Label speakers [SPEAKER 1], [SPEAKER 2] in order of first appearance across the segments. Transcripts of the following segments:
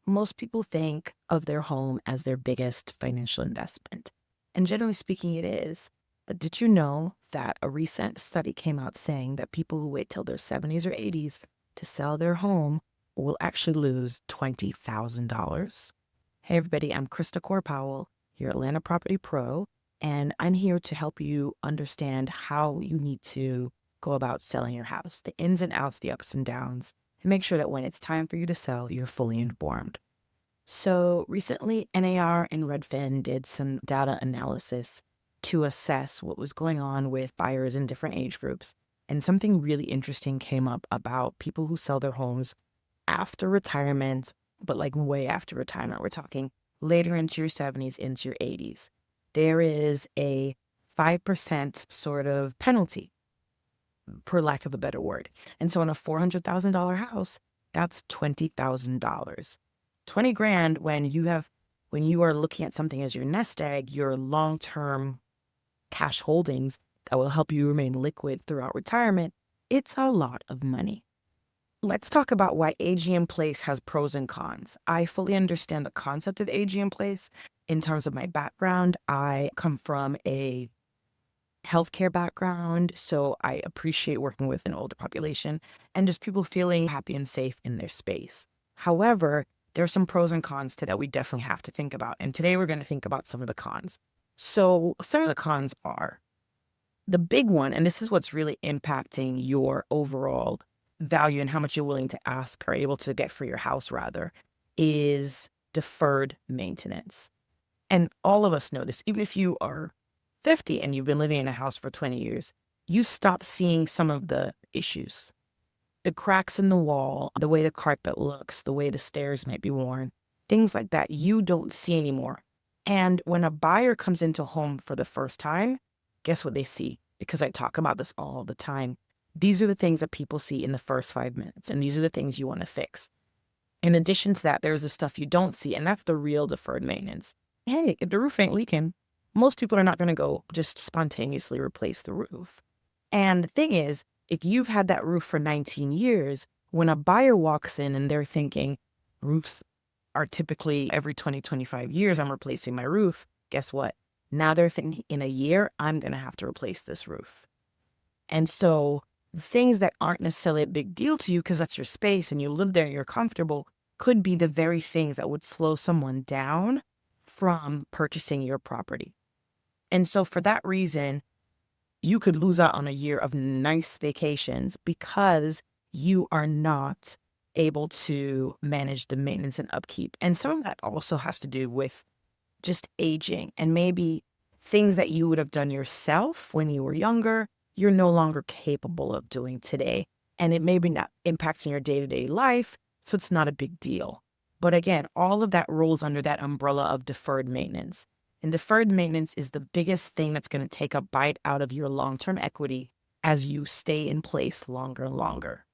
[SPEAKER 1] Most people think of their home as their biggest financial investment. And generally speaking, it is. But did you know that a recent study came out saying that people who wait till their 70s or 80s to sell their home will actually lose $20,000? Hey, everybody, I'm Christa Coore Powell, your Atlanta Property Pro, and I'm here to help you understand how you need to go about selling your house, the ins and outs, the ups and downs, and make sure that when it's time for you to sell, you're fully informed. So recently, NAR and Redfin did some data analysis to assess what was going on with buyers in different age groups. And something really interesting came up about people who sell their homes after retirement, but like way after retirement. We're talking later into your 70s, into your 80s. There is a 5% sort of penalty, for lack of a better word. And so in a $400,000 house, that's $20,000. 20 grand when you are looking at something as your nest egg, your long-term cash holdings that will help you remain liquid throughout retirement, it's a lot of money. Let's talk about why aging in place has pros and cons. I fully understand the concept of aging in place. In terms of my background, I come from a healthcare background, so I appreciate working with an older population and just people feeling happy and safe in their space. However, there are some pros and cons to that we definitely have to think about. And today we're going to think about some of the cons. So some of the cons are the big one, and this is what's really impacting your overall value and how much you're willing to ask or able to get for your house rather, is deferred maintenance. And all of us know this, even if you are 50 and you've been living in a house for 20 years, you stop seeing some of the issues. The cracks in the wall, the way the carpet looks, the way the stairs might be worn, things like that, you don't see anymore. And when a buyer comes into a home for the first time, guess what they see? Because I talk about this all the time. These are the things that people see in the first 5 minutes, and these are the things you want to fix. In addition to that, there's the stuff you don't see, and that's the real deferred maintenance. Hey, if the roof ain't leaking, most people are not going to go just spontaneously replace the roof. And the thing is, if you've had that roof for 19 years, when a buyer walks in and they're thinking, roofs are typically every 20, 25 years, I'm replacing my roof. Guess what? Now they're thinking in a year, I'm going to have to replace this roof. And so things that aren't necessarily a big deal to you because that's your space and you live there and you're comfortable could be the very things that would slow someone down from purchasing your property. And so for that reason, you could lose out on a year of nice vacations because you are not able to manage the maintenance and upkeep. And some of that also has to do with just aging and maybe things that you would have done yourself when you were younger, you're no longer capable of doing today. And it may be not impacting your day-to-day life, so it's not a big deal. But again, all of that rolls under that umbrella of deferred maintenance. And deferred maintenance is the biggest thing that's going to take a bite out of your long-term equity as you stay in place longer and longer.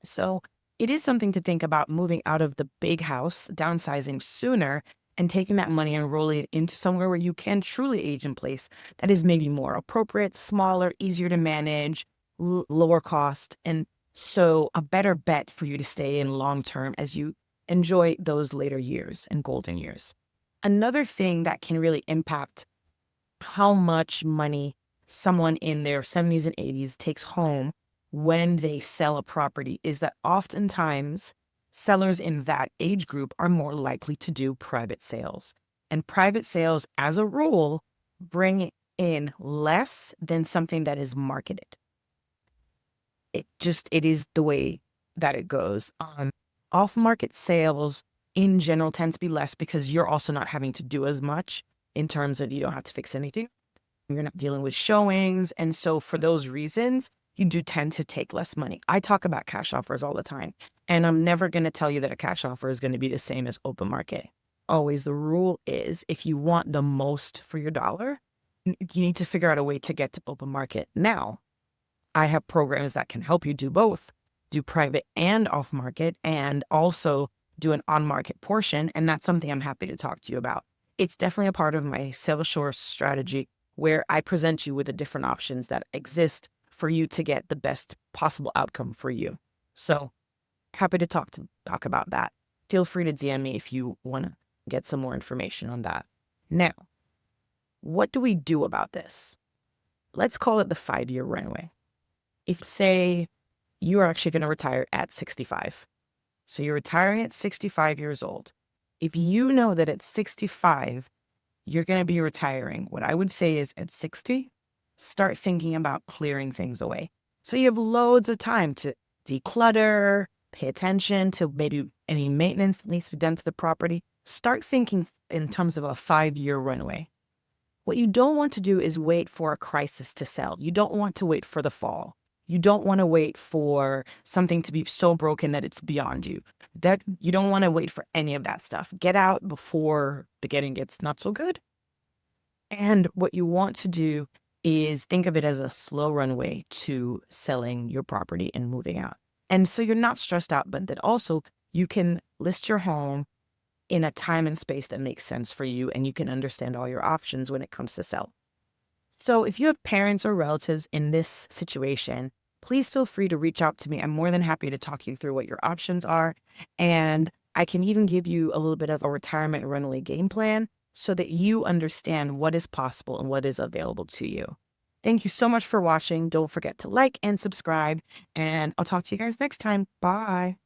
[SPEAKER 1] So it is something to think about moving out of the big house, downsizing sooner, and taking that money and rolling it into somewhere where you can truly age in place that is maybe more appropriate, smaller, easier to manage, lower cost. And so a better bet for you to stay in long-term as you enjoy those later years and golden years. Another thing that can really impact how much money someone in their 70s and 80s takes home when they sell a property is that oftentimes sellers in that age group are more likely to do private sales. And private sales, as a rule, bring in less than something that is marketed. It is the way that it goes. Off-market sales in general tends to be less because you're also not having to do as much in terms of you don't have to fix anything. You're not dealing with showings. And so for those reasons, you do tend to take less money. I talk about cash offers all the time, and I'm never going to tell you that a cash offer is going to be the same as open market. Always the rule is if you want the most for your dollar, you need to figure out a way to get to open market. Now, I have programs that can help you do both, do private and off market, and also do an on market portion. And that's something I'm happy to talk to you about. It's definitely a part of my sales shore strategy where I present you with the different options that exist for you to get the best possible outcome for you. So happy to talk about that. feel free to DM me if you want to get some more information on that. Now, what do we do about this? Let's call it the 5-year runway. If, say, you are actually going to retire at 65. So you're retiring at 65 years old. If you know that at 65, you're going to be retiring, what I would say is at 60, start thinking about clearing things away. So you have loads of time to declutter, pay attention to maybe any maintenance that needs to be done to the property. Start thinking in terms of a 5-year runway. What you don't want to do is wait for a crisis to sell. You don't want to wait for the fall. You don't want to wait for something to be so broken that it's beyond you. That you don't want to wait for any of that stuff. Get out before the getting gets not so good. And what you want to do is think of it as a slow runway to selling your property and moving out. And so you're not stressed out, but that also you can list your home in a time and space that makes sense for you, and you can understand all your options when it comes to sell. So if you have parents or relatives in this situation, please feel free to reach out to me. I'm more than happy to talk you through what your options are. And I can even give you a little bit of a retirement runway game plan so that you understand what is possible and what is available to you. Thank you so much for watching. Don't forget to like and subscribe, and I'll talk to you guys next time. Bye.